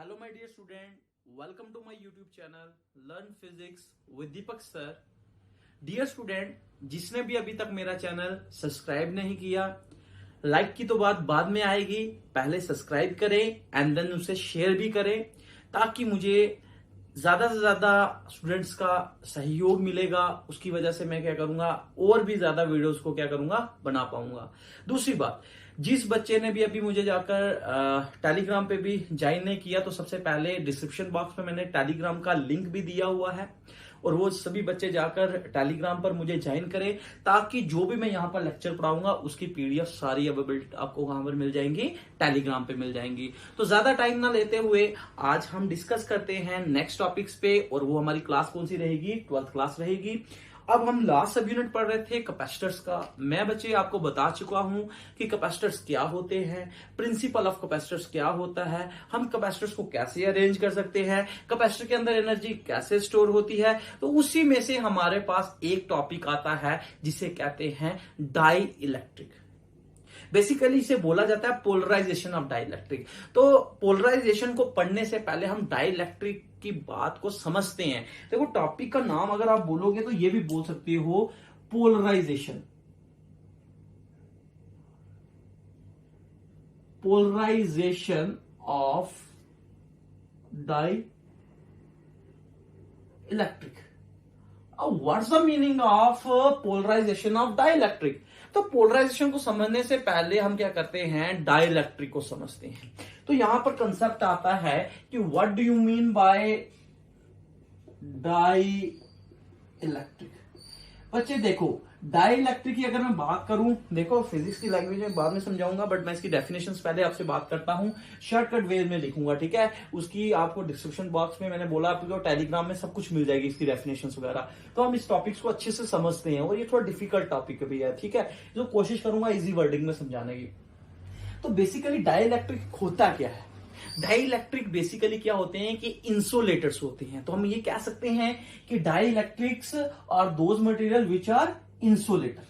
Hello my dear student, welcome to my YouTube channel Learn Physics with Deepak Sir. Dear student, जिसने भी अभी तक मेरा channel subscribe नहीं किया, लाइक की तो बात बाद में आएगी, पहले सब्सक्राइब करें एंड देन उसे शेयर भी करें ताकि मुझे ज्यादा से ज्यादा स्टूडेंट्स का सहयोग मिलेगा। उसकी वजह से मैं क्या करूंगा, और भी ज्यादा वीडियोस को क्या करूंगा, बना पाऊंगा। दूसरी बात, जिस बच्चे ने भी अभी मुझे जाकर टेलीग्राम पे भी ज्वाइन नहीं किया, तो सबसे पहले डिस्क्रिप्शन बॉक्स में मैंने टेलीग्राम का लिंक भी दिया हुआ है और वो सभी बच्चे जाकर टेलीग्राम पर मुझे ज्वाइन करें ताकि जो भी मैं यहाँ पर लेक्चर पढ़ाऊंगा उसकी पीडीएफ सारी अवेलेबल आपको वहां पर मिल जाएंगी, टेलीग्राम पे मिल जाएंगी। तो ज्यादा टाइम ना लेते हुए आज हम डिस्कस करते हैं नेक्स्ट टॉपिक्स पे, और वो हमारी क्लास कौन सी रहेगी, 12th क्लास रहेगी। अब हम लास्ट सब यूनिट पढ़ रहे थे कैपेसिटर्स का। मैं बच्चे आपको बता चुका हूं कि कैपेसिटर्स क्या होते हैं, प्रिंसिपल ऑफ कैपेसिटर्स क्या होता है, हम कैपेसिटर्स को कैसे अरेंज कर सकते हैं, कैपेसिटर के अंदर एनर्जी कैसे स्टोर होती है। तो उसी में से हमारे पास एक टॉपिक आता है जिसे कहते हैं डाई इलेक्ट्रिक। बेसिकली इसे बोला जाता है पोलराइजेशन ऑफ डाइलेक्ट्रिक। तो पोलराइजेशन को पढ़ने से पहले हम डाइलेक्ट्रिक की बात को समझते हैं। देखो, टॉपिक का नाम अगर आप बोलोगे तो ये भी बोल सकते हो polarization. Polarization of dielectric. What's the meaning of polarization of dielectric? तो पोलराइजेशन को समझने से पहले हम क्या करते हैं, डाइलेक्ट्रिक को समझते हैं। तो यहां पर कंसेप्ट आता है कि what do you mean by dielectric. बच्चे देखो, डाई इलेक्ट्रिक की अगर मैं बात करूं, देखो फिजिक्स की लैंग्वेज में बाद में समझाऊंगा, बट मैं इसकी डेफिनेशंस पहले आपसे बात करता हूं, शॉर्टकट वे में लिखूंगा, ठीक है। उसकी आपको डिस्क्रिप्शन बॉक्स में मैंने बोला, आपको टेलीग्राम में सब कुछ मिल जाएगी इसकी डेफिनेशंस वगैरह। तो हम इस टॉपिक्स को अच्छे से समझते हैं, और ये थोड़ा डिफिकल्ट टॉपिक भी है, ठीक है, जो कोशिश करूंगा इजी वर्डिंग में समझाने की। तो बेसिकली डाई इलेक्ट्रिक होता क्या है? डाई इलेक्ट्रिक बेसिकली क्या होते हैं कि इंसुलेटर्स होते हैं। तो हम ये कह सकते हैं कि dielectrics are those material which are insulator,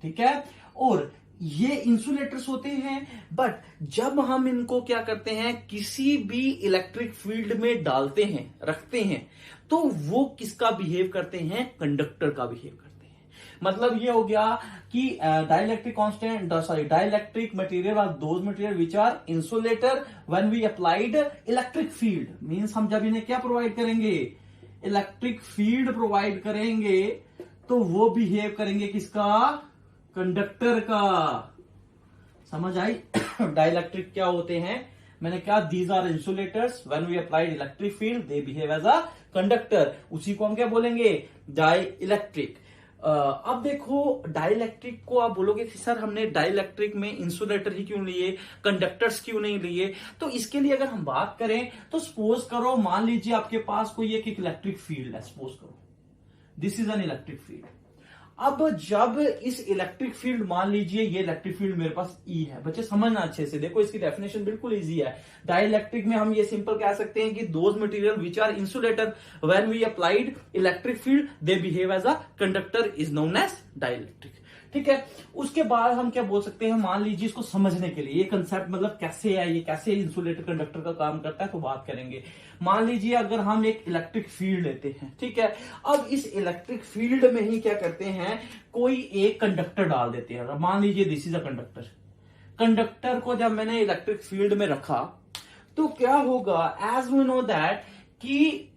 ठीक है। और ये इंसुलेटर्स होते हैं, बट जब हम इनको क्या करते हैं, किसी भी इलेक्ट्रिक फील्ड में डालते हैं, रखते हैं, तो वो किसका बिहेव करते हैं, कंडक्टर का बिहेव करते हैं। मतलब ये हो गया कि dielectric constant dielectric material are those material which are insulator when we applied electric field. Means हम जब इन्हें क्या प्रोवाइड करेंगे, इलेक्ट्रिक फील्ड प्रोवाइड करेंगे, तो वो बिहेव करेंगे किसका, कंडक्टर का। समझ आई? डाइलेक्ट्रिक क्या होते हैं, मैंने कहा these are insulators when we applied electric field they behave as a conductor. उसी को हम क्या बोलेंगे, डाई इलेक्ट्रिक। अब देखो, डाइलेक्ट्रिक को आप बोलोगे कि सर हमने डाइलेक्ट्रिक में इंसुलेटर ही क्यों लिए, कंडक्टर्स क्यों नहीं लिए? तो इसके लिए अगर हम बात करें तो सपोज करो, मान लीजिए आपके पास कोई एक इलेक्ट्रिक फील्ड है, सपोज करो this is an electric field. अब जब इस इलेक्ट्रिक फील्ड, मान लीजिए ये इलेक्ट्रिक फील्ड मेरे पास ई है। बच्चे समझना अच्छे से, देखो इसकी डेफिनेशन बिल्कुल इजी है। डाइलेक्ट्रिक में हम ये सिंपल कह सकते हैं कि those material which are insulator when we applied electric field they behave as a conductor is known as dielectric, ठीक है। उसके बाद हम क्या बोल सकते हैं, मान लीजिए इसको समझने के लिए ये कंसेप्ट मतलब कैसे है, ये कैसे इंसुलेटर कंडक्टर का काम करता है, तो बात करेंगे। मान लीजिए अगर हम एक इलेक्ट्रिक फील्ड लेते हैं, ठीक है। अब इस इलेक्ट्रिक फील्ड में ही क्या करते हैं, कोई एक कंडक्टर डाल देते हैं। मान लीजिए this is a conductor. Conductor को जब मैंने इलेक्ट्रिक फील्ड में रखा तो क्या होगा, एज वी नो दैट कि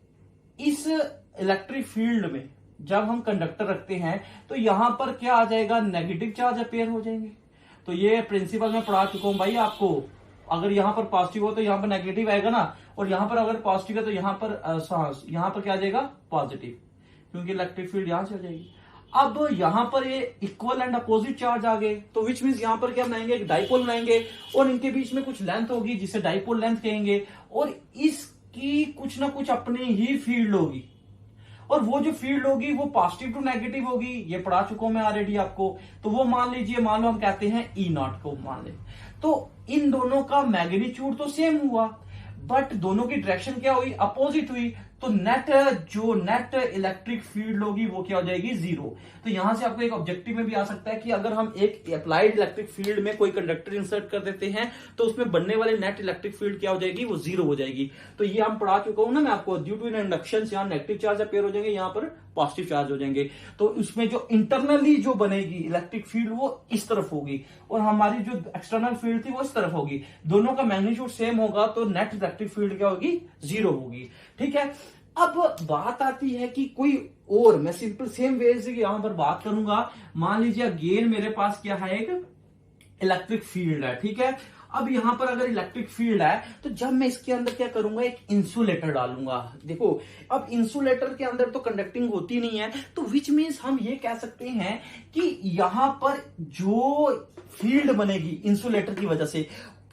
इस इलेक्ट्रिक फील्ड में जब हम कंडक्टर रखते हैं तो यहां पर क्या आ जाएगा, नेगेटिव चार्ज अपेयर हो जाएंगे। तो ये प्रिंसिपल में पढ़ा चुका हूं भाई आपको, अगर यहां पर पॉजिटिव हो तो यहां पर नेगेटिव आएगा ना, और यहां पर अगर पॉजिटिव है तो यहां पर क्या आ जाएगा, पॉजिटिव, क्योंकि इलेक्ट्रिक फील्ड यहां से हो जाएगी। अब यहां पर ये इक्वल एंड अपोजिट चार्ज आ गए, तो विच मीन्स यहां पर क्या बनाएंगे, एक डाइपोल बनाएंगे, और इनके बीच में कुछ लेंथ होगी जिसे डाइपोल लेंथ कहेंगे, और इसकी कुछ ना कुछ अपनी ही फील्ड होगी, और वो जो फील्ड होगी वो पॉजिटिव टू नेगेटिव होगी। ये पढ़ा चुका हूं मैं ऑलरेडी आपको। तो वो मान लीजिए, मान लो हम कहते हैं ई नॉट को मान ले, तो इन दोनों का मैग्नीट्यूड तो सेम हुआ, बट दोनों की डायरेक्शन क्या हुई, अपोजिट हुई। तो जो नेट इलेक्ट्रिक फील्ड होगी वो क्या हो जाएगी, जीरो। तो यहां से आपको एक ऑब्जेक्टिव में भी आ सकता है कि अगर हम एक अप्लाइड इलेक्ट्रिक फील्ड में कोई कंडक्टर इंसर्ट कर देते हैं तो उसमें बनने वाले नेट इलेक्ट्रिक फील्ड क्या हो जाएगी, वो जीरो हो जाएगी। तो ये हम पढ़ा चुका हूं ना मैं आपको, ड्यू टू इंडक्शन यहाँ नेगेटिव चार्ज अपेयर हो जाएंगे, यहाँ पर पॉजिटिव चार्ज हो जाएंगे। तो उसमें जो इंटरनली जो बनेगी इलेक्ट्रिक फील्ड वो इस तरफ होगी और हमारी जो एक्सटर्नल फील्ड थी वो इस तरफ होगी। दोनों का मैग्नीट्यूड सेम होगा तो नेट इलेक्ट्रिक फील्ड क्या होगी, जीरो होगी। ठीक है, अब बात आती है कि कोई और, मैं सिंपल सेम वे से यहां पर बात करूंगा। मान लीजिए अगेन मेरे पास क्या है, एक इलेक्ट्रिक फील्ड है। ठीक है, अब यहां पर अगर इलेक्ट्रिक फील्ड है तो जब मैं इसके अंदर क्या करूंगा, एक इंसुलेटर डालूंगा। देखो अब इंसुलेटर के अंदर तो कंडक्टिंग होती नहीं है, तो विच मीन्स हम ये कह सकते हैं कि यहां पर जो फील्ड बनेगी इंसुलेटर की वजह से,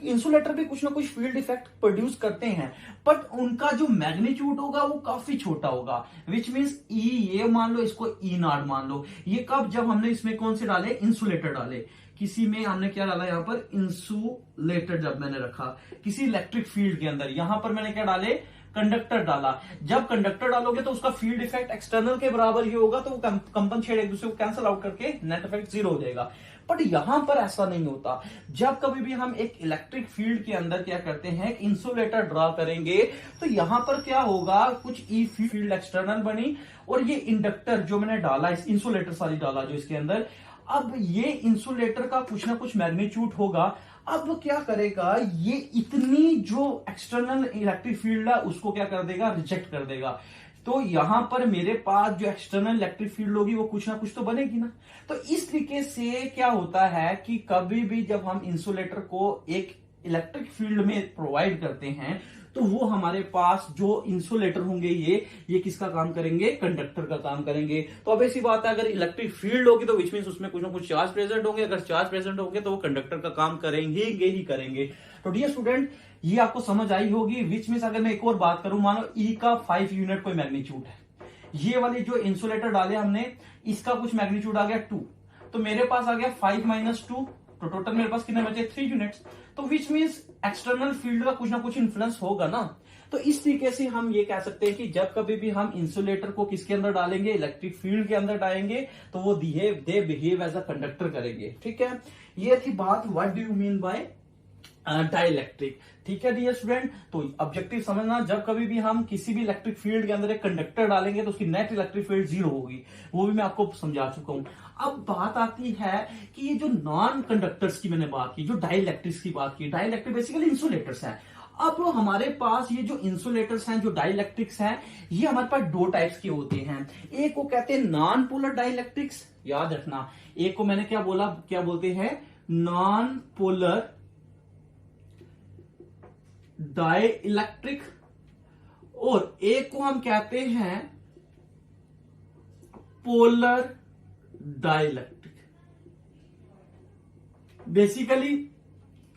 इंसुलेटर भी कुछ ना कुछ फील्ड इफेक्ट प्रोड्यूस करते हैं, बट उनका जो मैग्नीट्यूड होगा वो काफी छोटा होगा। विच मीन्स ई, ये मान लो इसको ई नॉट मान लो। ये कब, जब हमने इसमें कौन से डाले, इंसुलेटर डाले। किसी में हमने क्या डाला, यहां पर इंसुलेटर जब मैंने रखा किसी इलेक्ट्रिक फील्ड के अंदर, यहां पर मैंने क्या डाले, कंडक्टर डाला। जब कंडक्टर डालोगे तो उसका फील्ड इफेक्ट एक्सटर्नल के बराबर ही होगा, तो वो कंपनसेट एक दूसरे को कैंसिल आउट करके नेट इफेक्ट जीरो हो जाएगा। बट यहां पर ऐसा नहीं होता। जब कभी भी हम एक इलेक्ट्रिक फील्ड के अंदर क्या करते हैं, इंसुलेटर ड्रा करेंगे, तो यहां पर क्या होगा, कुछ ई फील्ड एक्सटर्नल बनी और ये इंडक्टर जो मैंने डाला, इस इंसुलेटर सारी डाला जो इसके अंदर, अब ये इंसुलेटर का कुछ ना कुछ मैग्नीट्यूड होगा। अब क्या करेगा, ये इतनी जो एक्सटर्नल इलेक्ट्रिक फील्ड है उसको क्या कर देगा, रिजेक्ट कर देगा। तो यहां पर मेरे पास जो एक्सटर्नल इलेक्ट्रिक फील्ड होगी वो कुछ ना कुछ तो बनेगी ना। तो इस तरीके से क्या होता है कि कभी भी जब हम इंसुलेटर को एक इलेक्ट्रिक फील्ड में प्रोवाइड करते हैं तो वो हमारे पास जो इंसुलेटर होंगे ये किसका काम करेंगे, कंडक्टर का काम करेंगे। तो अब ऐसी बात है, अगर इलेक्ट्रिक फील्ड होगी तो विच मींस उसमें कुछ ना कुछ चार्ज प्रेजेंट होंगे, अगर चार्ज प्रेजेंट होंगे तो वो कंडक्टर का काम करेंगे ही करेंगे। तो डियर स्टूडेंट, ये आपको समझ आई होगी। विच मींस अगर मैं एक और बात करूं, मानो ई का 5 यूनिट कोई मैग्नीट्यूड है, ये वाली जो इंसुलेटर डाले हमने इसका कुछ मैग्नीट्यूड आ गया 2, तो मेरे पास आ गया 5 - 2, तो टोटल मेरे पास कितने बचे, 3 यूनिट्स। तो विच मीन्स एक्सटर्नल फील्ड का कुछ ना कुछ इन्फ्लुएंस होगा ना। तो इस तरीके से हम ये कह सकते हैं कि जब कभी भी हम इंसुलेटर को किसके अंदर डालेंगे, इलेक्ट्रिक फील्ड के अंदर डालेंगे, तो वो they behave as a conductor करेंगे। ठीक है, ये थी बात, what do you mean by dielectric. ठीक है डियर स्टूडेंट, तो ऑब्जेक्टिव समझना, जब कभी भी हम किसी भी इलेक्ट्रिक फील्ड के अंदर एक कंडक्टर डालेंगे तो उसकी नेट इलेक्ट्रिक फील्ड जीरो होगी, वो भी मैं आपको समझा चुका हूं। अब बात आती है कि ये जो नॉन कंडक्टर्स की मैंने बात की, जो डाइलेक्ट्रिक्स की बात की, डाइलेक्ट्रिक बेसिकली इंसुलेटर्स हैं। अब हमारे पास ये जो इंसुलेटर्स हैं, जो डाइलेक्ट्रिक्स हैं, ये हमारे पास दो टाइप्स के होते हैं। एक को कहते हैं नॉन पोलर डाइलेक्ट्रिक्स, याद रखना। एक को मैंने क्या बोला, क्या बोलते हैं, नॉन पोलर डाइलेक्ट्रिक, और एक को हम कहते हैं polar dielectric. Basically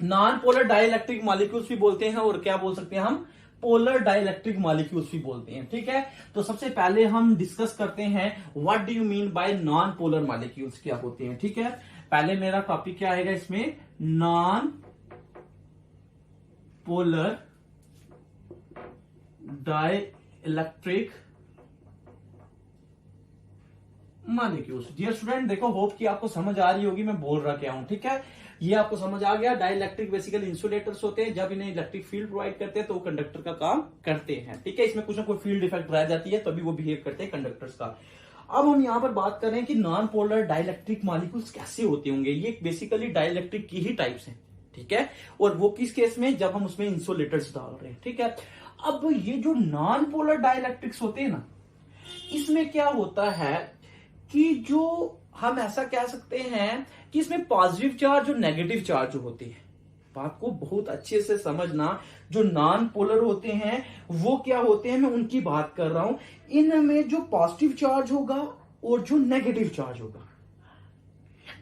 non polar dielectric molecules भी बोलते हैं और क्या बोल सकते हैं हम, पोलर डाइलेक्ट्रिक मॉलिक्यूल्स भी बोलते हैं। ठीक है, तो सबसे पहले हम डिस्कस करते हैं what do you mean bye non polar molecules क्या होते हैं। ठीक है, पहले मेरा टॉपिक क्या आएगा इसमें, non polar dielectric molecules. Dear student देखो, होप कि आपको समझ आ रही होगी मैं बोल रहा क्या हूं। ठीक है, ये आपको समझ आ गया। डाइलेक्ट्रिक बेसिकली इंसुलेटर्स होते हैं, जब इन्हें इलेक्ट्रिक फील्ड प्रोवाइड करते हैं तो वो कंडक्टर का काम करते हैं। ठीक है, इसमें कुछ ना कुछ फील्ड इफेक्ट रह जाती है तभी वो बिहेव करते हैं कंडक्टर्स का। अब हम यहां पर बात कर रहे हैं कि नॉन पोलर डाइलेक्ट्रिक मॉलिक्यूल्स कैसे होते होंगे। ये बेसिकली डाइलेक्ट्रिक की ही टाइप्स हैं। ठीक है, और वो किस केस में, जब हम उसमें इंसुलेटर्स डाल रहे हैं। ठीक है, अब ये जो नॉन पोलर डाइलेक्ट्रिक्स होते हैं ना, इसमें क्या होता है कि जो हम ऐसा कह सकते हैं कि इसमें पॉजिटिव चार्ज और नेगेटिव चार्ज होते हैं। बात को बहुत अच्छे से समझना, जो नॉन पोलर होते हैं वो क्या होते हैं, मैं उनकी बात कर रहा हूं। इनमें जो पॉजिटिव चार्ज होगा और जो नेगेटिव चार्ज होगा,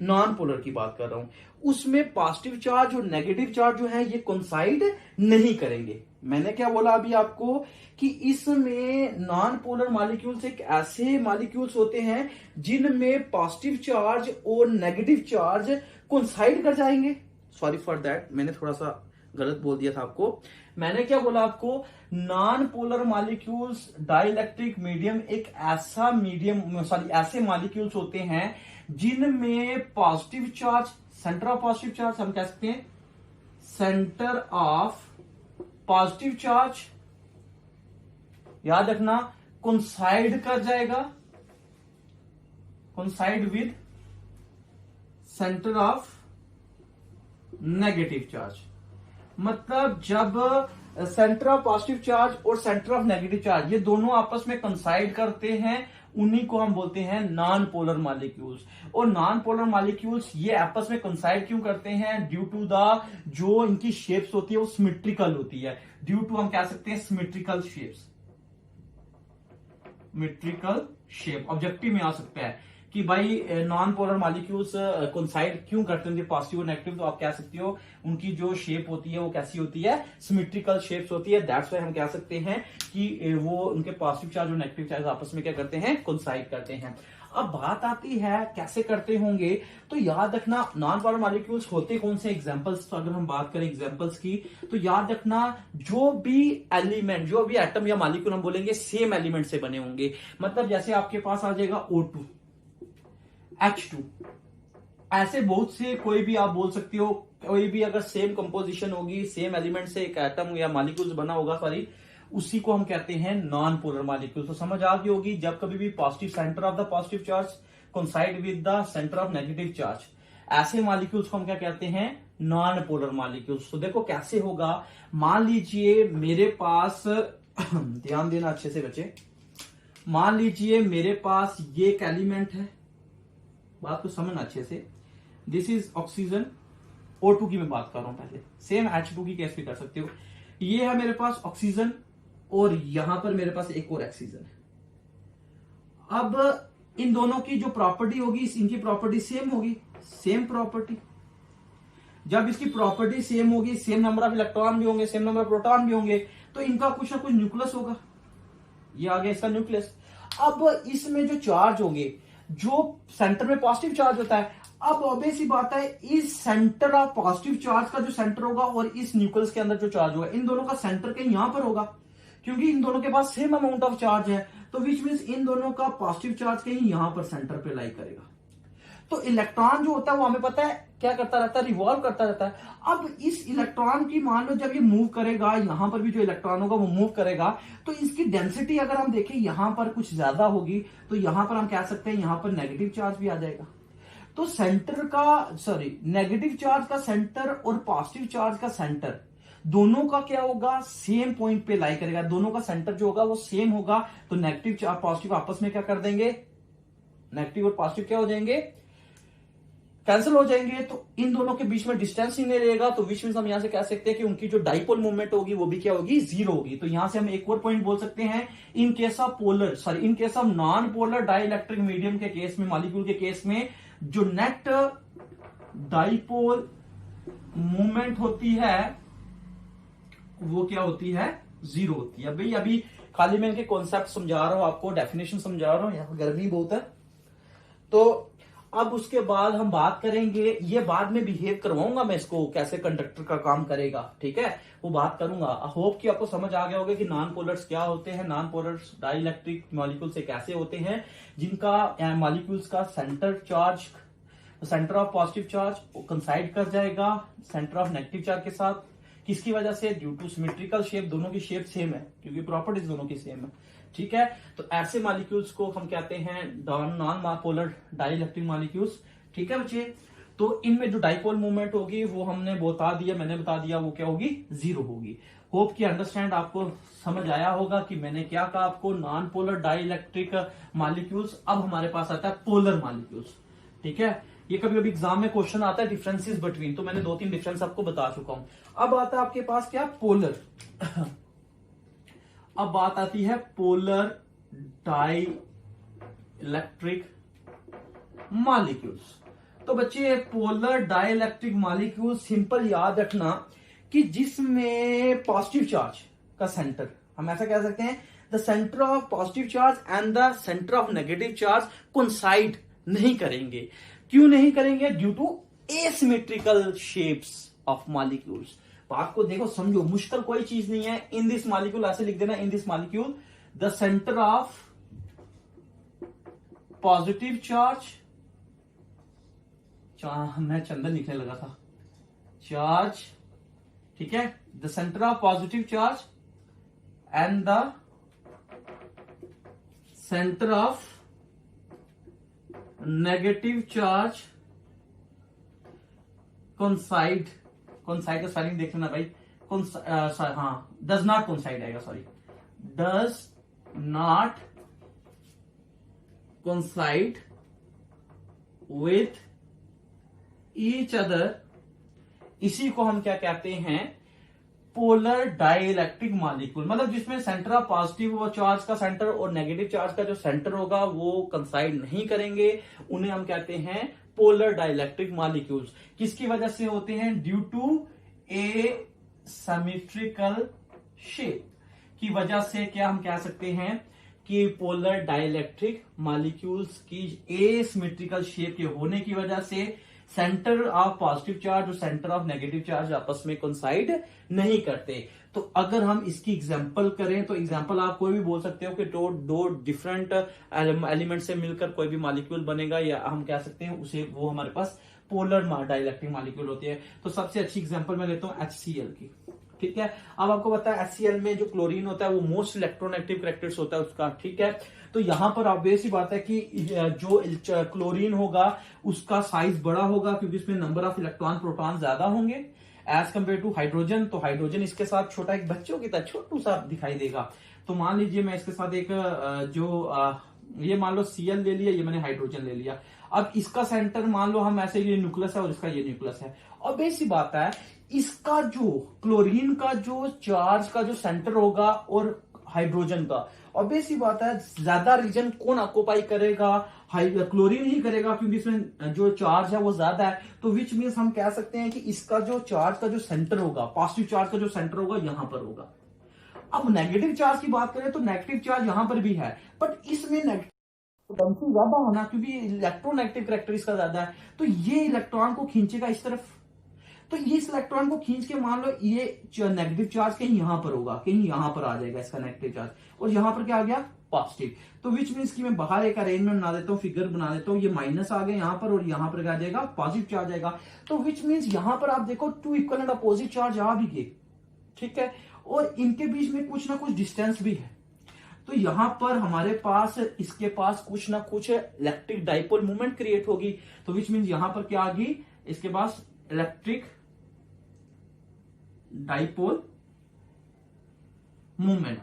नॉन पोलर की बात कर रहा हूं, उसमें पॉजिटिव चार्ज और नेगेटिव चार्ज जो है ये कोइंसाइड नहीं करेंगे। मैंने क्या बोला अभी आपको कि इसमें नॉन पोलर मॉलिक्यूल्स एक ऐसे मॉलिक्यूल्स होते हैं जिनमें पॉजिटिव चार्ज और नेगेटिव चार्ज कोइंसाइड कर जाएंगे। सॉरी फॉर दैट, मैंने थोड़ा सा गलत बोल दिया था आपको। मैंने क्या बोला आपको, non polar molecules dielectric medium एक ऐसा मीडियम सॉरी ऐसे मॉलिक्यूल्स होते हैं जिनमें positive charge, centre of positive charge हम कह सकते हैं, सेंटर ऑफ पॉजिटिव चार्ज याद रखना कोइंसाइड कर जाएगा, coincide with centre of negative charge. मतलब जब सेंटर ऑफ पॉजिटिव चार्ज और सेंटर ऑफ नेगेटिव चार्ज ये दोनों आपस में कंसाइड करते हैं, उन्हीं को हम बोलते हैं नॉन पोलर मॉलिक्यूल्स। और नॉन पोलर मॉलिक्यूल्स ये आपस में कंसाइड क्यों करते हैं, ड्यू टू द जो इनकी शेप्स होती है वो सिमेट्रिकल होती है, ड्यू टू हम कह सकते हैं symmetrical shapes, symmetrical shape. Objective में आ सकता है कि भाई नॉन पोलर मॉलिक्यूल्स कोइंसाइड क्यों करते हैं पॉजिटिव और नेगेटिव, तो आप कह सकते हो उनकी जो शेप होती है वो कैसी होती है, सिमेट्रिकल शेप्स होती है। दैट्स व्हाई हम कह सकते हैं कि वो उनके पॉजिटिव चार्ज और नेगेटिव चार्ज आपस में क्या करते हैं, कोइंसाइड करते हैं। अब बात आती है कैसे करते होंगे, तो याद रखना नॉन पोलर मॉलिक्यूल्स होते कौन से, एग्जांपल्स तो अगर हम बात करें एग्जांपल्स की, तो याद रखना जो भी एलिमेंट, जो भी एटम या मॉलिक्यूल हम बोलेंगे सेम एलिमेंट से बने होंगे। मतलब जैसे आपके पास आ जाएगा O2, H2, ऐसे बहुत से कोई भी आप बोल सकते हो, कोई भी अगर सेम कंपोजिशन होगी, सेम एलिमेंट से एक एटम या मॉलिक्यूल बना होगा सॉरी, उसी को हम कहते हैं नॉन पोलर मॉलिक्यूल। तो समझ आ गई होगी, जब कभी भी positive centre of the positive charge coincide with the centre of negative charge, ऐसे मॉलिक्यूल्स को हम क्या कहते हैं, नॉन पोलर मॉलिक्यूल्स। तो देखो कैसे होगा, मान लीजिए मेरे पास ध्यान देना अच्छे से बच्चे, मान लीजिए मेरे पास ये एक एलिमेंट है, बात को समझना अच्छे से, दिस इज ऑक्सीजन, O2 की मैं बात कर रहा हूं, पहले सेम H2 की केस भी कर सकते हो। ये है मेरे पास ऑक्सीजन और यहां पर मेरे पास एक और ऑक्सीजन है। अब इन दोनों की जो प्रॉपर्टी होगी, इनकी प्रॉपर्टी सेम होगी, सेम प्रॉपर्टी। जब इसकी प्रॉपर्टी सेम होगी, सेम नंबर ऑफ इलेक्ट्रॉन भी होंगे, सेम नंबर ऑफ प्रोटॉन भी होंगे, तो इनका कुछ ना कुछ न्यूक्लियस होगा। ये आ गया इसका न्यूक्लियस। अब इसमें जो चार्ज होंगे, जो सेंटर में पॉजिटिव चार्ज होता है, अब ऑब्वियस सी बात है इस सेंटर ऑफ पॉजिटिव चार्ज का जो सेंटर होगा और इस न्यूक्लियस के अंदर जो चार्ज होगा, इन दोनों का सेंटर कहीं यहां पर होगा, क्योंकि इन दोनों के पास सेम अमाउंट ऑफ चार्ज है। तो विच मींस इन दोनों का पॉजिटिव चार्ज कहीं यहां पर सेंटर पे लाई करेगा। तो इलेक्ट्रॉन जो होता है वो हमें पता है क्या करता रहता है, रिवॉल्व करता रहता है। अब इस इलेक्ट्रॉन की मान लो जब ये मूव करेगा, यहां पर भी जो इलेक्ट्रॉन होगा वो मूव करेगा, तो इसकी डेंसिटी अगर हम देखें यहां पर कुछ ज्यादा होगी, तो यहां पर हम कह सकते हैं यहां पर नेगेटिव चार्ज भी आ जाएगा। तो सेंटर का सॉरी नेगेटिव चार्ज का सेंटर और पॉजिटिव चार्ज का सेंटर दोनों का क्या होगा, सेम पॉइंट पे लाई करेगा, दोनों का सेंटर जो होगा वो सेम होगा। तो नेगेटिव चार्ज पॉजिटिव आपस में क्या कर देंगे, नेगेटिव और पॉजिटिव क्या हो जाएंगे, कैंसिल हो जाएंगे। तो इन दोनों के बीच में डिस्टेंस ही नहीं रहेगा, तो विच मींस हम यहां से कह सकते हैं कि उनकी जो डाइपोल मूवमेंट होगी वो भी क्या होगी, जीरो होगी। तो यहां से हम एक और पॉइंट बोल सकते हैं, in case of polar sorry in case of non polar dielectric medium के केस में, मॉलिक्यूल के केस में जो नेट डाइपोल मूवमेंट होती है वो क्या होती है, जीरो होती है। भाई अभी खाली मैं इनके कॉन्सेप्ट समझा रहा हूं आपको, डेफिनेशन समझा रहा हूं, यहां गर्मी बहुत है। तो अब उसके बाद हम बात करेंगे, ये बाद में बिहेव करवाऊंगा मैं इसको, कैसे कंडक्टर का काम करेगा, ठीक है, वो बात करूंगा। होप कि आपको समझ आ गया होगा कि नॉन पोलर्स क्या होते हैं, नॉन पोलर्स डाइइलेक्ट्रिक मॉलिक्यूल से कैसे होते हैं, जिनका मॉलिक्यूल्स का centre charge, centre of positive charge कंसाइड कर जाएगा सेंटर ऑफ नेगेटिव चार्ज के साथ। किसकी वजह से, ड्यू टू सिमेट्रिकल शेप, दोनों की शेप सेम है क्योंकि प्रॉपर्टीज दोनों की सेम है, ठीक है। तो ऐसे मॉलिक्यूल्स को हम कहते हैं नॉन पोलर डाइइलेक्ट्रिक मॉलिक्यूल्स, ठीक है बच्चे। तो इनमें जो डाइपोल मूवमेंट होगी वो हमने बता दिया, मैंने बता दिया, वो क्या होगी, जीरो होगी। होप कि अंडरस्टैंड आपको समझ आया होगा कि मैंने क्या कहा आपको, नॉन पोलर डाइइलेक्ट्रिक मॉलिक्यूल्स। अब हमारे पास आता है पोलर मॉलिक्यूल्स, ठीक है। ये कभी कभी एग्जाम में क्वेश्चन आता है डिफरेंसेस बिटवीन, तो मैंने 2-3 डिफरेंस आपको बता चुका हूं। अब आता है आपके पास क्या, पोलर। अब बात आती है पोलर डाइइलेक्ट्रिक मॉलिक्यूल्स। तो बच्चे पोलर डाइइलेक्ट्रिक मॉलिक्यूल सिंपल याद रखना कि जिसमें पॉजिटिव चार्ज का सेंटर, हम ऐसा कह सकते हैं the centre of positive charge and the centre of negative charge coincide नहीं करेंगे। क्यों नहीं करेंगे, due to asymmetrical shapes of molecules. बात को देखो, समझो, मुश्किल कोई चीज नहीं है। इन दिस मॉलिक्यूल ऐसे लिख देना, in this molecule the centre of positive charge, मैं चंदन लिखने लगा था, चार्ज, ठीक है, the centre of positive charge and the centre of negative charge coincide का स्पेलिंग देख लेना भाई, हाँ, डज नॉट कोइंसाइड आएगा, sorry, does not coincide with each other, इसी को हम क्या कहते हैं, पोलर डाइइलेक्ट्रिक मॉलिक्यूल। मतलब जिसमें सेंटर ऑफ पॉजिटिव चार्ज का सेंटर और नेगेटिव चार्ज का जो सेंटर होगा वो कंसाइड नहीं करेंगे, उन्हें हम कहते हैं पोलर डाइइलेक्ट्रिक मॉलिक्यूल्स। किसकी वजह से होते हैं? Due to asymmetrical shape की वजह से क्या हम कह सकते हैं कि पोलर डाइइलेक्ट्रिक मॉलिक्यूल्स की एसिमेट्रिकल शेप के होने की वजह से सेंटर ऑफ पॉजिटिव चार्ज और सेंटर ऑफ नेगेटिव चार्ज आपस में कोइंसाइड नहीं करते। तो अगर हम इसकी एग्जांपल करें तो एग्जांपल आप कोई भी बोल सकते हो कि दो डिफरेंट एलिमेंट से मिलकर कोई भी मॉलिक्यूल बनेगा, या हम कह सकते हैं उसे, वो हमारे पास पोलर डाइइलेक्ट्रिक मॉलिक्यूल होती है। तो सबसे अच्छी एग्जांपल मैं लेता हूं HCl की, ठीक है। अब आपको पता है HCl में जो क्लोरीन होता है वो मोस्ट इलेक्ट्रोनेगेटिव कैरेक्टरिस्टिक्स होता है उसका, ठीक है। तो यहां पर ऑब्वियस ही बात है कि जो क्लोरीन होगा उसका साइज बड़ा होगा क्योंकि इसमें नंबर ऑफ इलेक्ट्रॉन प्रोटॉन ज्यादा होंगे एज कम्पेयर टू हाइड्रोजन। तो हाइड्रोजन इसके साथ छोटा, एक बच्चों की तरह छोटू सा दिखाई देगा। तो मान लीजिए मैं इसके साथ एक ये मान लो Cl ले लिया, ये मैंने हाइड्रोजन ले लिया। अब इसका सेंटर मान लो हम ऐसे, ये न्यूक्लियस है और इसका ये न्यूक्लियस है। और बेसिक बात है, इसका जो क्लोरीन का जो चार्ज का जो सेंटर होगा और हाइड्रोजन का, और बेसिक बात है ज्यादा रीजन कौन ऑक्युपाई करेगा? क्लोरीन ही करेगा क्योंकि इसमें जो चार्ज है वो ज्यादा है। तो विच मीन्स हम कह सकते हैं कि इसका जो चार्ज का जो सेंटर होगा, पॉजिटिव चार्ज का जो सेंटर होगा यहां पर होगा। अब नेगेटिव चार्ज की बात करें तो नेगेटिव चार्ज यहां पर भी है, बट इसमें नेगेटिव ज्यादा होना क्योंकि इलेक्ट्रोनेगेटिव कैरेक्टरिस्टिक्स का ज्यादा है, तो ये इलेक्ट्रॉन को खींचेगा इस तरफ। तो ये इस इलेक्ट्रॉन को खींच के मान लो ये नेगेटिव चार्ज कहीं यहां पर होगा, कहीं यहां पर आ जाएगा इसका नेगेटिव चार्ज, और यहां पर क्या आ गया? पॉजिटिव। तो विच मीन्स कि मैं बाहर एक अरेंजमेंट बना देता हूं, फिगर बना देता हूं, ये माइनस आ गया यहां पर और यहां पर क्या आ जाएगा? पॉजिटिव चार्ज आएगा। तो विच मीन्स यहां पर आप देखो two equal and opposite charge आ भी गए, ठीक है, और इनके बीच में कुछ ना कुछ डिस्टेंस भी है। तो यहां पर हमारे पास, इसके पास कुछ ना कुछ इलेक्ट्रिक डाइपोल मूवमेंट क्रिएट होगी। तो विच मीन्स यहां पर क्या आ गई? इसके पास इलेक्ट्रिक डाइपोल मूवमेंट।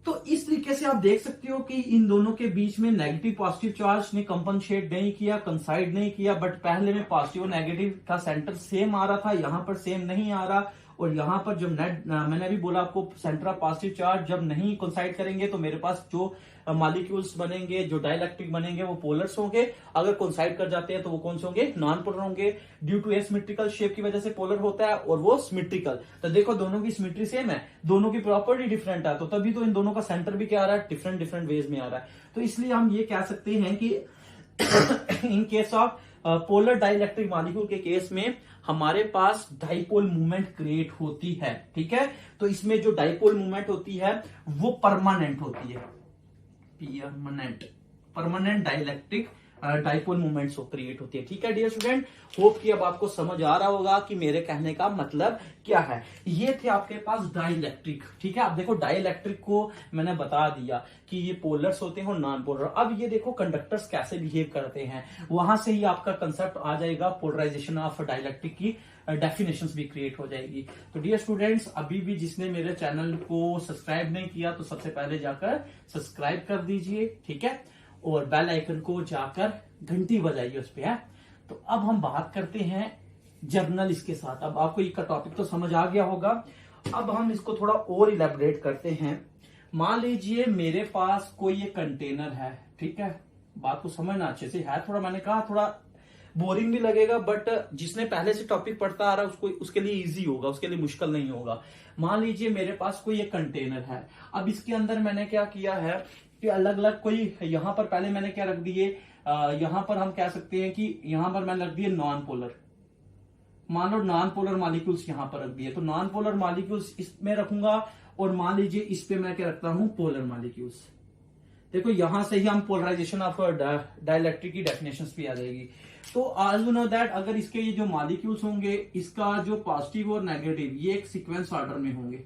तो इस तरीके से आप देख सकते हो कि इन दोनों के बीच में नेगेटिव पॉजिटिव चार्ज ने कंपनसेट नहीं किया, कंसाइड नहीं किया, बट पहले में पॉजिटिव और नेगेटिव का सेंटर सेम आ रहा था, यहां पर सेम नहीं आ रहा। और यहां पर जब मैंने अभी बोला आपको, सेंटर ऑफ पॉजिटिव चार्ज जब नहीं कंसाइड करेंगे तो मेरे पास जो मॉलिक्यूल्स बनेंगे, जो डाइइलेक्ट्रिक बनेंगे वो पोलर्स होंगे। अगर कंसाइड कर जाते हैं तो वो कौन से होंगे? नॉन पोलर होंगे। ड्यू टू एसिमेट्रिकल शेप की वजह से पोलर होता है और वो सिमेट्रिकल। तो देखो दोनों की सिमेट्री सेम है, दोनों की प्रॉपर्टी डिफरेंट है, तो तभी तो इन दोनों का सेंटर भी क्या आ रहा है? डिफरेंट डिफरेंट वेज में आ रहा है। तो इसलिए हम ये कह सकते हैं कि in case of polar dielectric molecule के केस में हमारे पास डाइपोल मूवमेंट क्रिएट होती है, ठीक है। तो इसमें जो डाइपोल मूवमेंट होती है वो परमानेंट होती है, permanent dielectric dipole movements create होती है, ठीक है डियर स्टूडेंट। होप कि अब आपको समझ आ रहा होगा कि मेरे कहने का मतलब क्या है। ये थे आपके पास डाइइलेक्ट्रिक, ठीक है। अब देखो डाइइलेक्ट्रिक को मैंने बता दिया कि ये पोलर्स होते हैं और नॉन पोलर। अब ये देखो कंडक्टर्स कैसे बिहेव करते हैं, वहां से ही आपका कंसेप्ट आ जाएगा, पोलराइजेशन ऑफ डाइइलेक्ट्रिक की डेफिनेशंस भी क्रिएट हो जाएगी। तो डियर स्टूडेंट्स, अभी भी जिसने मेरे चैनल को सब्सक्राइब नहीं किया तो सबसे पहले जाकर सब्सक्राइब कर दीजिए, ठीक है, और बेल आइकन को जाकर घंटी बजाइए उस पे है। तो अब हम बात करते हैं जर्नल इसके साथ। अब आपको इसका टॉपिक तो समझ आ गया होगा, अब हम इसको थोड़ा और इलेबोरेट करते हैं। मान लीजिए मेरे पास कोई एक कंटेनर है, ठीक है, बात को समझना अच्छे से है, थोड़ा मैंने कहा थोड़ा बोरिंग भी लगेगा, बट जिसने पहले से टॉपिक पढ़ता आ रहा है उसको, उसके लिए इजी होगा, उसके लिए मुश्किल नहीं होगा। मान लीजिए मेरे पास कोई एक कंटेनर है, अब इसके अंदर मैंने क्या किया है कि अलग अलग कोई, यहां पर पहले मैंने क्या रख दिए, यहां पर हम कह सकते हैं कि यहां पर मैंने रख दिए नॉन पोलर, मान लो नॉन पोलर मॉलिक्यूल्स यहां पर रख दिए, तो नॉन पोलर मॉलिक्यूल्स इसमें रखूंगा और मान लीजिए इस पे मैं क्या रखता हूं, पोलर मॉलिक्यूल्स। देखो यहां से ही हम पोलराइजेशन ऑफ डाइलेक्ट्रिक की डेफिनेशंस भी आ जाएगी। तो आज यू नो दैट अगर इसके ये जो मॉलिक्यूल्स होंगे, इसका जो पॉजिटिव और नेगेटिव ये एक सीक्वेंस ऑर्डर में होंगे।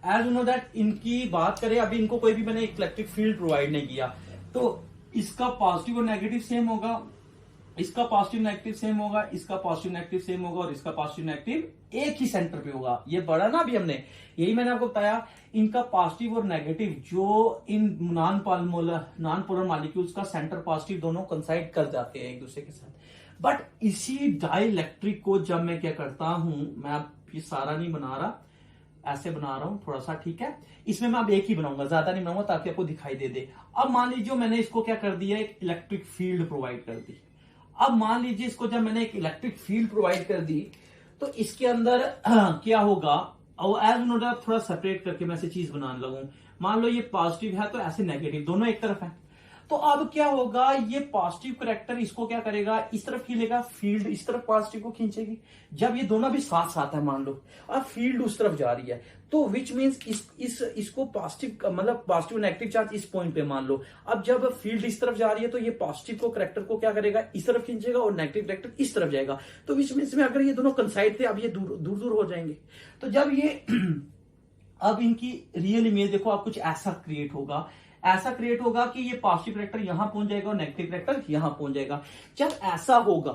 एज यू नो दैट इनकी बात करें, अभी इनको कोई भी मैंने इलेक्ट्रिक फील्ड प्रोवाइड नहीं किया, तो इसका पॉजिटिव और नेगेटिव सेम होगा, इसका पॉजिटिव नेगेटिव सेम होगा, इसका पॉजिटिव नेगेटिव सेम होगा और इसका पॉजिटिव नेगेटिव एक ही सेंटर पे होगा। ये बड़ा ना अभी हमने, यही मैंने आपको बताया, इनका पॉजिटिव और नेगेटिव जो इन नॉन पोलर मॉलिक्यूल्स का सेंटर पॉजिटिव दोनों कंसाइड कर जाते हैं एक दूसरे के साथ। बट इसी डाइलेक्ट्रिक को जब मैं क्या करता हूं, मैं अब ये सारा नहीं बना रहा, ऐसे बना रहा हूं थोड़ा सा, ठीक है। इसमें मैं अब एक ही बनाऊंगा, ज्यादा नहीं बनाऊंगा ताकि आपको दिखाई दे दे। अब मान लीजिए मैंने इसको क्या कर दिया, एक इलेक्ट्रिक फील्ड प्रोवाइड कर दी। अब मान लीजिए इसको जब मैंने एक इलेक्ट्रिक फील्ड प्रोवाइड कर दी, तो इसके अंदर क्या होगा, और एज नो दैट थोड़ा सेपरेट करके मैं ऐसी चीज बनाने लगूं। मान लो ये पॉजिटिव है तो ऐसे नेगेटिव दोनों एक तरफ है, तो अब क्या होगा, ये पॉजिटिव करैक्टर इसको क्या करेगा, इस तरफ खींचेगा, फील्ड इस तरफ पॉजिटिव को खींचेगी। जब ये दोनों भी साथ साथ है मान लो, अब फील्ड उस तरफ जा रही है, तो विच मीन्स इसको पॉजिटिव मतलब पॉजिटिव नेगेटिव चार्ज इस पॉइंट पे मान लो। अब जब फील्ड इस तरफ जा रही है तो ये पॉजिटिव को करैक्टर को क्या करेगा, इस तरफ खींचेगा और नेगेटिव करैक्टर इस तरफ जाएगा। तो विच मीन्स में अगर ये दोनों कंसाइड थे, अब ये दूर दूर हो जाएंगे। तो जब ये अब इनकी रियल इमेज देखो, अब कुछ ऐसा क्रिएट होगा, ऐसा क्रिएट होगा कि ये पॉजिटिव करैक्टर यहां पहुंच जाएगा और नेगेटिव करैक्टर यहां पहुंच जाएगा। जब ऐसा होगा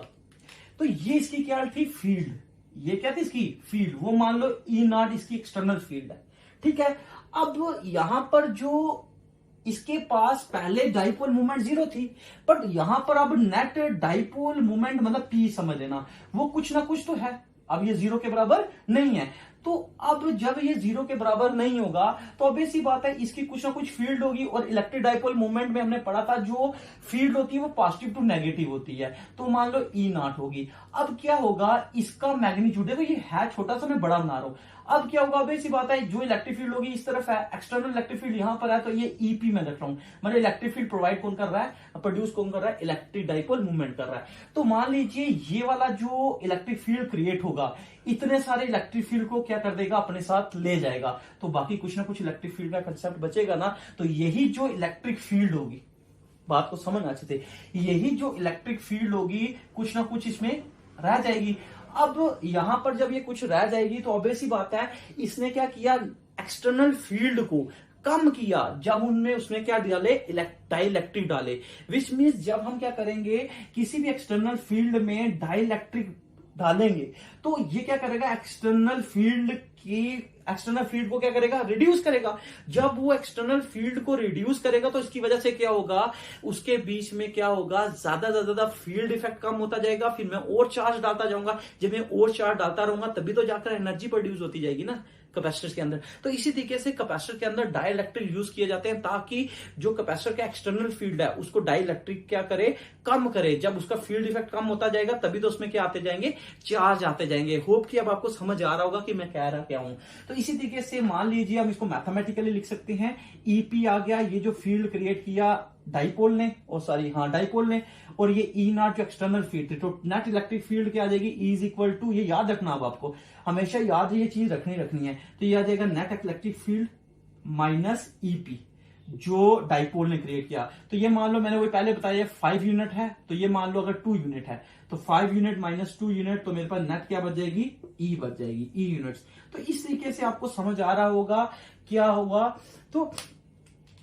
तो ये इसकी क्या थी, फील्ड, ये क्या थी इसकी फील्ड, वो मान लो ई नॉट इसकी एक्सटर्नल फील्ड है, ठीक है। अब यहां पर जो इसके पास पहले डाइपोल मूवमेंट 0 थी, बट यहां पर अब नेट डाइपोल मूवमेंट मतलब पी समझ लेना, वो कुछ ना कुछ तो है। अब ये 0 के बराबर नहीं है, तो अब जब ये 0 के बराबर नहीं होगा तो ऑब्वियस सी बात है इसकी कुछ ना कुछ फील्ड होगी। और इलेक्ट्रिक डाइपोल मूवमेंट में हमने पढ़ा था जो फील्ड होती है वो पॉजिटिव टू नेगेटिव होती है, तो मान लो ई नॉट होगी। अब क्या होगा, इसका मैग्नीट्यूड, देखो ये है छोटा सा, मैं बड़ा बना रहा हूं। अब क्या होगा, ऑब्वियस सी बात है जो इलेक्ट्रिक फील्ड होगी इस तरफ है, एक्सटर्नल इलेक्ट्रिक फील्ड यहां पर है, तो ये ईपी में रख रहा हूं, मतलब इलेक्ट्रिक फील्ड प्रोवाइड कौन कर रहा है, प्रोड्यूस कौन कर रहा है, इलेक्ट्रिक डाइपोल मूवमेंट कर रहा है। तो मान लीजिए ये वाला जो इलेक्ट्रिक फील्ड क्रिएट होगा, इतने सारे इलेक्ट्रिक फील्ड को क्या कर देगा, अपने साथ ले जाएगा, तो बाकी कुछ ना कुछ इलेक्ट्रिक फील्ड का कंसेप्ट बचेगा ना। तो यही जो इलेक्ट्रिक फील्ड होगी, बात को समझ अच्छे से, यही जो इलेक्ट्रिक फील्ड होगी कुछ ना कुछ इसमें रह जाएगी। अब यहां पर जब ये कुछ रह जाएगी तो ऑब्वियस ही बात है इसने क्या किया, एक्सटर्नल फील्ड को कम किया, जब उनमें उसने क्या डाले, डाइलेक्ट्रिक डाले। विच मीन्स जब हम क्या करेंगे, किसी भी एक्सटर्नल फील्ड में डाइलेक्ट्रिक डालेंगे तो ये क्या करेगा, एक्सटर्नल फील्ड को क्या करेगा, रिड्यूस करेगा। जब वो एक्सटर्नल फील्ड को रिड्यूस करेगा तो इसकी वजह से क्या होगा, उसके बीच में क्या होगा, ज्यादा से ज्यादा फील्ड इफेक्ट कम होता जाएगा। फिर मैं और चार्ज डालता जाऊंगा, जब मैं और चार्ज डालता रहूंगा तभी तो जाकर एनर्जी प्रोड्यूस होती जाएगी ना कैपेसिटर के अंदर। तो इसी तरीके से कैपेसिटर के अंदर डाइलेक्ट्रिक यूज किए जाते हैं ताकि जो कैपेसिटर का एक्सटर्नल फील्ड है उसको डाइलेक्ट्रिक क्या करे, कम करे। जब उसका फील्ड इफेक्ट कम होता जाएगा तभी तो उसमें क्या आते जाएंगे, चार्ज आते जाएंगे। होप कि अब आपको समझ आ रहा होगा कि मैं कह रहा क्या हूं। तो इसी तरीके से मान लीजिए हम इसको मैथमेटिकली लिख सकते हैं, ईपी आ गया, ये जो फील्ड क्रिएट किया डाइपोल ने, डाइपोल ने, और ये ई नॉट जो एक्सटर्नल फील्ड थी, तो नेट इलेक्ट्रिक फील्ड क्या आ जाएगी, ई इज इक्वल टू, ये याद रखना, अब आपको हमेशा याद ये चीज रखनी है। तो ये आ जाएगा net electric field minus EP जो डाइपोल ने क्रिएट किया। तो ये मान लो मैंने वही पहले बताया 5 यूनिट है, तो ये मान लो अगर 2 यूनिट है तो 5 यूनिट माइनस 2 यूनिट, तो मेरे पास नेट क्या बच जाएगी, ई बच जाएगी, ई यूनिट्स। तो इस तरीके से आपको समझ आ रहा होगा क्या हुआ। तो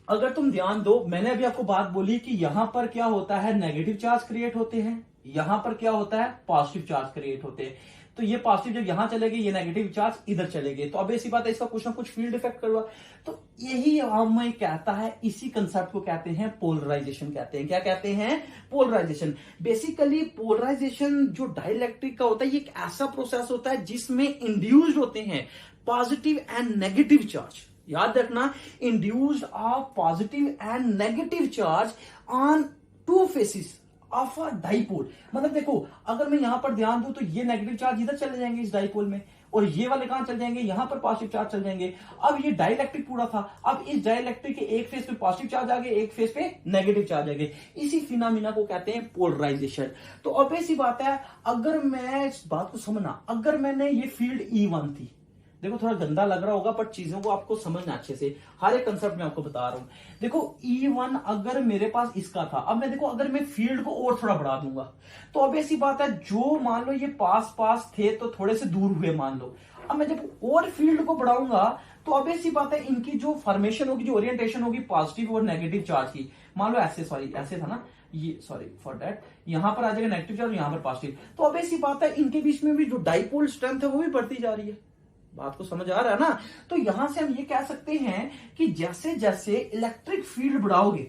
अगर तुम ध्यान दो, मैंने अभी आपको बात बोली कि यहां पर क्या होता है, नेगेटिव चार्ज क्रिएट होते हैं, यहां पर क्या होता है, पॉजिटिव चार्ज क्रिएट होते हैं। तो ये पॉजिटिव जब यहां चले गए, ये नेगेटिव चार्ज इधर चले गए, तो अब ऐसी बात है इसका कुछ ना कुछ फील्ड इफेक्ट करवा। तो यही हमें कहता है, इसी कंसेप्ट को कहते हैं पोलराइजेशन कहते हैं। क्या कहते हैं, पोलराइजेशन। बेसिकली पोलराइजेशन जो डाइलेक्ट्रिक का होता है, ये एक ऐसा प्रोसेस होता है जिसमें इंड्यूस्ड होते हैं पॉजिटिव एंड नेगेटिव चार्ज। याद रखना, induced of positive and negative charge on 2 faces of a dipole. मतलब देखो, अगर मैं यहां पर ध्यान दूं तो ये नेगेटिव चार्ज इधर चले जाएंगे इस डाइपोल में, और ये वाले कहां चल जाएंगे, यहां पर पॉजिटिव चार्ज चल जाएंगे। अब ये डाइलेक्ट्रिक पूरा था, अब इस डाइलेक्ट्रिक के एक फेस पे पॉजिटिव चार्ज आ गए, एक फेस पे नेगेटिव चार्ज आ गए। इसी फिनोमिना को कहते हैं पोलराइजेशन। तो ऑब्वियस सी बात है, अगर मैं इस बात को समझना, अगर मैंने ये फील्ड E1 थी, देखो थोड़ा गंदा लग रहा होगा पर चीजों को आपको समझना अच्छे से, हर एक कंसेप्ट में आपको बता रहा हूं। देखो E1 अगर मेरे पास इसका था, अब मैं देखो अगर मैं फील्ड को और थोड़ा बढ़ा दूंगा तो अब ऐसी बात है, जो मान लो ये पास पास थे तो थोड़े से दूर हुए मान लो, अब मैं जब और फील्ड को बढ़ाऊंगा तो अब ऐसी बात है, इनकी जो फॉर्मेशन होगी, जो ओरिएंटेशन होगी पॉजिटिव और नेगेटिव चार्ज की, मान लो ऐसे, सॉरी ऐसे था ना ये, सॉरी फॉर दैट, यहां पर आ जाएगा नेगेटिव चार्ज, यहां पर पॉजिटिव, तो अब ऐसी बात है इनके बीच में भी जो डाइपोल स्ट्रेंथ है वो भी बढ़ती जा रही है। बात को समझ आ रहा है ना। तो यहां से हम ये कह सकते हैं कि जैसे जैसे इलेक्ट्रिक फील्ड बढ़ाओगे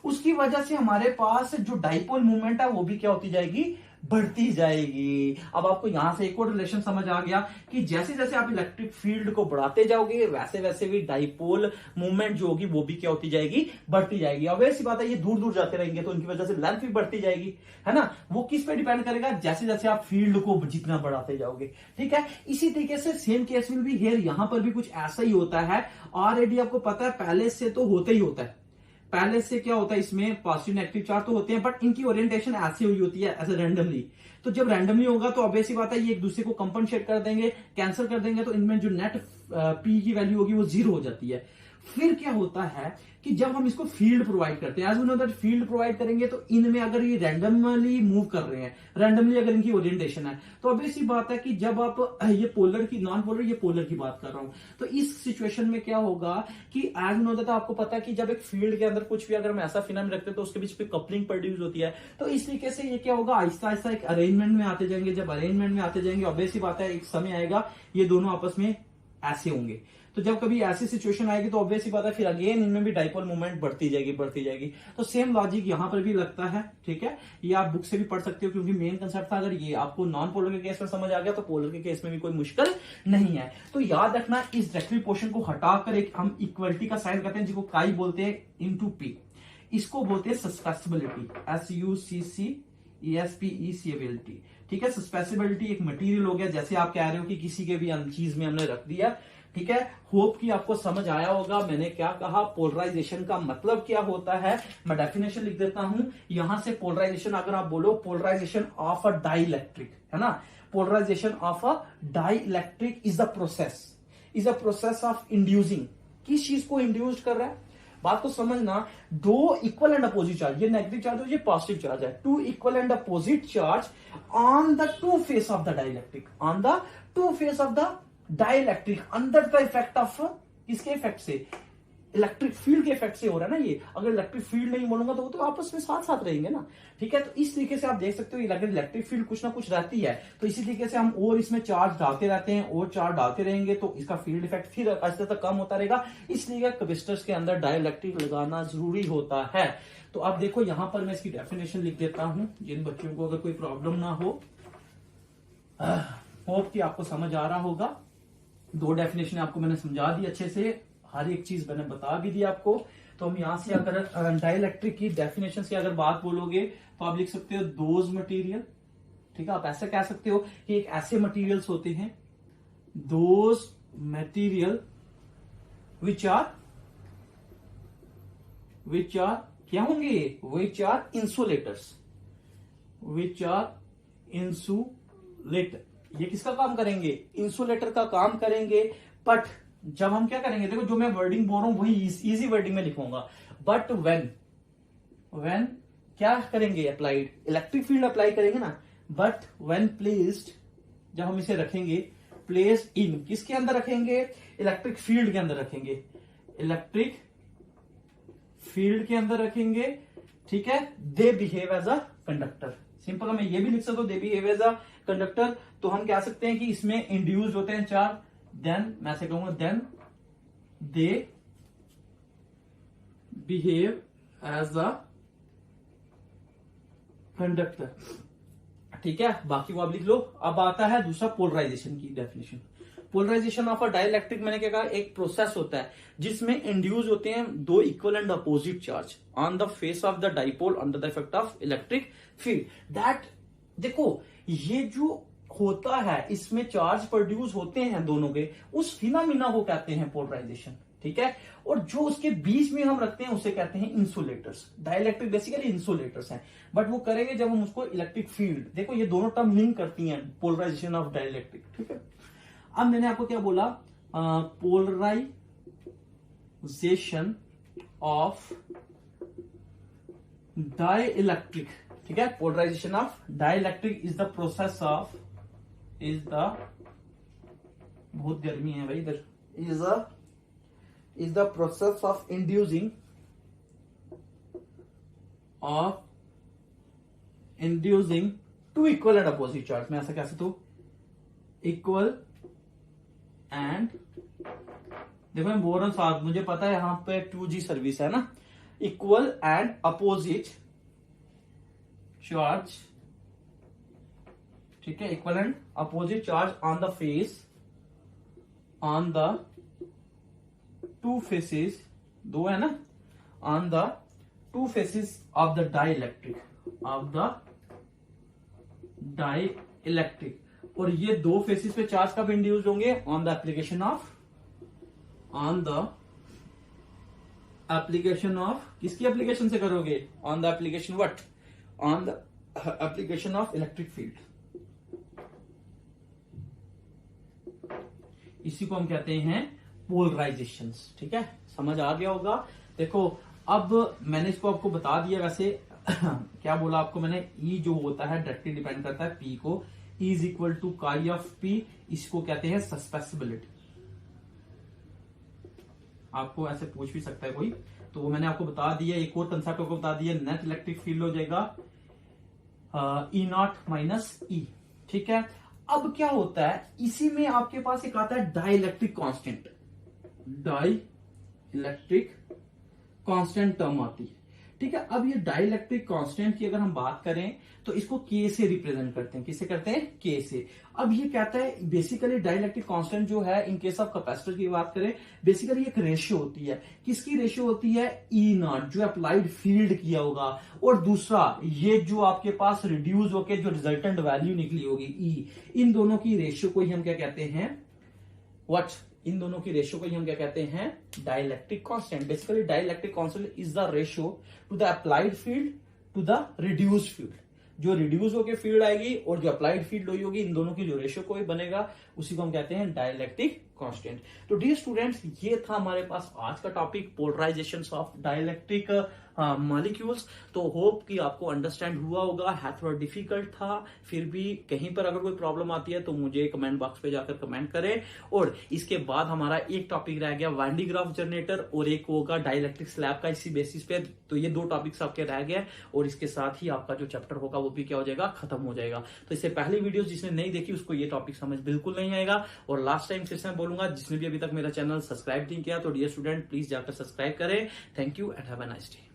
उसकी वजह से हमारे पास जो डाइपोल मूवमेंट है वो भी क्या होती जाएगी, बढ़ती जाएगी। अब आपको यहां से एक और रिलेशन समझ आ गया कि जैसे जैसे आप इलेक्ट्रिक फील्ड को बढ़ाते जाओगे वैसे वैसे भी डाइपोल मूवमेंट जो होगी वो भी क्या होती जाएगी, बढ़ती जाएगी। अब ऐसी बात है, ये दूर दूर जाते रहेंगे तो उनकी वजह से लेंथ भी बढ़ती जाएगी, है ना। वो किस पे डिपेंड करेगा, जैसे जैसे आप फील्ड को जितना बढ़ाते जाओगे, ठीक है। इसी तरीके से same case will be here, यहां पर भी कुछ ऐसा ही होता है। ऑलरेडी आपको पता है पहले से तो होता ही होता है, पहले से क्या होता है इसमें पॉजिटिव नेगेटिव चार्ज तो होते हैं, बट इनकी ओरिएंटेशन ऐसे हुई होती है, ऐसे रैंडमली। तो जब रैंडमली होगा तो ऑब्वियसली बात है ये एक दूसरे को कंपनसेट कर देंगे, कैंसिल कर देंगे, तो इनमें जो नेट पी की वैल्यू होगी वो 0 हो जाती है। फिर क्या होता है कि जब हम इसको फील्ड प्रोवाइड करते हैं, as we know that field provide करेंगे तो इनमें अगर ये रैंडमली मूव कर रहे हैं, रैंडमली अगर इनकी ओरिएंटेशन है, तो अब ऐसी बात है कि जब आप ये पोलर की, नॉन पोलर, ये पोलर की बात कर रहा हूं, तो इस सिचुएशन में क्या होगा कि एज वी नो दैट आपको पता है कि जब एक फील्ड के अंदर कुछ भी अगर हम ऐसा फिनोमेना रखते हैं तो उसके बीच पे कपलिंग प्रोड्यूस होती है। तो इस तरीके से ये क्या होगा, आहिस्ता आहिस्ता एक अरेंजमेंट में आते जाएंगे। जब अरेंजमेंट में आते जाएंगे ऑब्वियसली बात है एक समय आएगा ये दोनों आपस में ऐसे होंगे। तो जब कभी ऐसी सिचुएशन आएगी तो ऑब्वियसली बात है फिर अगेन इनमें भी डाइपोल मूवमेंट बढ़ती जाएगी, बढ़ती जाएगी। तो सेम लॉजिक यहां पर भी लगता है, ठीक है। ये आप बुक से भी पढ़ सकते हो क्योंकि मेन कंसेप्ट था। अगर ये आपको नॉन पोलर के केस में समझ आ गया तो पोलर के केस में भी कोई मुश्किल नहीं है। तो याद रखना, इस डायरेक्टली पोर्शन को हटाकर एक हम इक्वलिटी का साइन करते हैं जिसको काई बोलते हैं इनटू पी, इसको बोलते हैं सस्पेसिबिलिटी, SUCCESPECABILITY, ठीक है। सस्पेसिबिलिटी एक मटेरियल हो गया, जैसे आप कह रहे हो कि किसी के भी चीज में हमने रख दिया, ठीक है। होप कि आपको समझ आया होगा मैंने क्या कहा, पोलराइजेशन का मतलब क्या होता है। मैं डेफिनेशन लिख देता हूं यहां से। पोलराइजेशन अगर आप बोलो, पोलराइजेशन ऑफ अ डाइइलेक्ट्रिक, है ना, polarization of a dielectric is a process of inducing. किस चीज को इंड्यूस कर रहा है, बात को समझना। दो इक्वल एंड अपोजिट चार्ज, ये नेगेटिव चार्ज है, ये पॉजिटिव चार्ज है, two equal and opposite charge on the two face of the dielectric, on the two face of the dielectric, under the effect of, किसके इफेक्ट से, electric field के effect से हो रहा है ना ये। अगर इलेक्ट्रिक फील्ड नहीं बोलूंगा तो वो तो आपस में साथ साथ रहेंगे ना, ठीक है। तो इस तरीके से आप देख सकते हो अगर इलेक्ट्रिक फील्ड कुछ ना कुछ रहती है तो इसी तरीके से हम और इसमें चार्ज डालते रहते हैं और चार्ज डालते रहेंगे तो इसका फील्ड इफेक्ट फिर आहिस्ते तक कम होता रहेगा। इसलिए कैपेसिटर्स के अंदर डाइइलेक्ट्रिक लगाना जरूरी होता है। तो अब देखो यहां पर मैं इसकी डेफिनेशन लिख देता हूं जिन बच्चों को अगर कोई प्रॉब्लम ना हो। होप कि आपको समझ आ रहा होगा। दो डेफिनेशन आपको मैंने समझा दी अच्छे से, हर एक चीज मैंने बता भी दी आपको। तो हम यहां से अगर डाइइलेक्ट्रिक की डेफिनेशन की अगर बात बोलोगे तो आप लिख सकते हो दोज मटेरियल, ठीक है। आप ऐसे कह सकते हो कि एक ऐसे मटेरियल्स होते हैं, दोज मटेरियल विच आर क्या होंगे, which are insulators, which are insulator. ये किसका काम करेंगे, इंसुलेटर का काम करेंगे। बट जब हम क्या करेंगे, देखो जो मैं वर्डिंग बोल रहा हूं वही इजी वर्डिंग में लिखूंगा। बट व्हेन क्या करेंगे, अप्लाइड इलेक्ट्रिक फील्ड अप्लाई करेंगे ना। बट व्हेन प्लेस्ड, जब हम इसे रखेंगे, प्लेस्ड इन, किसके अंदर रखेंगे, इलेक्ट्रिक फील्ड के अंदर रखेंगे, इलेक्ट्रिक फील्ड के अंदर रखेंगे, ठीक है। They behave as a conductor. Simple मैं ये भी लिख सकता हूं, they behave as a conductor. तो हम कह सकते हैं कि इसमें इंड्यूस होते हैं चार्ज, देन मैं ऐसे कहूंगा then they behave as a conductor, ठीक है। बाकी को आप लिख लो। अब आता है दूसरा पोलराइजेशन की definition. Polarization of a dielectric मैंने क्या कहा, एक प्रोसेस होता है जिसमें इंड्यूस होते हैं दो equal and opposite charge on the face of the dipole under the effect of electric field. That देखो ये जो होता है, इसमें चार्ज प्रोड्यूस होते हैं दोनों के, उस फिनोमिना को कहते हैं पोलराइजेशन। ठीक है, और जो उसके बीच में हम रखते हैं उसे कहते हैं इंसुलेटर्स। डाइलेक्ट्रिक बेसिकली इंसुलेटर्स हैं, बट वो करेंगे जब हम उसको इलेक्ट्रिक फील्ड, देखो ये दोनों टर्म लिंक करती हैं, पोलराइजेशन ऑफ डाइलेक्ट्रिक। ठीक है, अब मैंने आपको क्या बोला, पोलराइजेशन ऑफ डाइलेक्ट्रिक। ठीक है, polarization of dielectric is the process of, बहुत गर्मी है भाई इधर, is the process of inducing two equal and opposite charge। मैं ऐसा कैसे तो इक्वल एंड, देखो मैं बोल रहा हूं साथ, मुझे पता है यहां पे 2G सर्विस है ना, इक्वल एंड अपोजिट चार्ज। ठीक है, equal and opposite charge on the face, on the to faces, दो है ना, on the to faces of the dielectric, और ये दो फेसेस पे चार्ज कब इंड्यूस होंगे, ऑन द एप्लीकेशन ऑफ, किसकी एप्लीकेशन से करोगे, on the application what, on the application of electric field. इसी को हम कहते हैं पोलराइजेशंस। ठीक है, समझ आ गया होगा। देखो अब मैंने इसको आपको बता दिया, वैसे क्या बोला आपको मैंने, ई जो होता है डायरेक्टली डिपेंड करता है पी को, ई इज इक्वल टू काई ऑफ पी, इसको कहते हैं सस्पेसिबिलिटी। आपको ऐसे पूछ भी सकता है कोई, तो वो मैंने आपको बता दिया। एक और कंसेप्ट आपको बता दिया, नेट इलेक्ट्रिक फील्ड हो जाएगा ई नॉट माइनस ई। ठीक है, अब क्या होता है, इसी में आपके पास एक आता है dielectric constant, dielectric constant term आती है। ठीक है, अब ये डाइलेक्ट्रिक कांस्टेंट की अगर हम बात करें तो इसको के से रिप्रेजेंट करते हैं, किससे करते हैं, के से। अब ये कहता है बेसिकली डाइलेक्ट्रिक कांस्टेंट जो है, इन केस ऑफ कैपेसिटर की बात करें, बेसिकली एक रेशियो होती है। किसकी रेशियो होती है, ई नॉट जो अप्लाइड फील्ड किया होगा, और दूसरा ये जो आपके पास रिड्यूस होकर जो रिजल्टेंट वैल्यू निकली होगी ई, इन दोनों की रेशियो को ही हम क्या कहते हैं, व्हाट, इन दोनों की रेशियो को ही हम क्या कहते हैं, dielectric constant. Basically dielectric constant is the ratio to the applied field to the reduce field. जो रिड्यूस होकर फील्ड आएगी और जो अप्लाइड फील्ड हुई होगी, इन दोनों की जो रेशियो कोई बनेगा उसी को हम कहते हैं डाइलेक्ट्रिक कांस्टेंट। तो डियर स्टूडेंट्स, ये था हमारे पास आज का topic, polarization of dielectric molecules. तो होप कि आपको अंडरस्टैंड हुआ होगा, है थोड़ा डिफिकल्ट था, फिर भी कहीं पर अगर कोई प्रॉब्लम आती है तो मुझे कमेंट बॉक्स पे जाकर कमेंट करें। और इसके बाद हमारा एक टॉपिक रह गया वाइन डी ग्राफ जनरेटर, और एक होगा डाइलेक्ट्रिक स्लैब का इसी बेसिस पे। तो ये दो टॉपिक्स आपके रह गए, और इसके साथ ही आपका जो चैप्टर होगा वो भी क्या हो जाएगा, खत्म हो जाएगा। तो इससे पहले वीडियो जिसने नहीं देखी उसको ये टॉपिक समझ बिल्कुल नहीं आएगा। और लास्ट टाइम फिर से बोलूंगा, जिसने भी अभी तक मेरा चैनल सब्सक्राइब नहीं किया तो डियर स्टूडेंट प्लीज जाकर सब्सक्राइब करें। Thank you and have a nice day.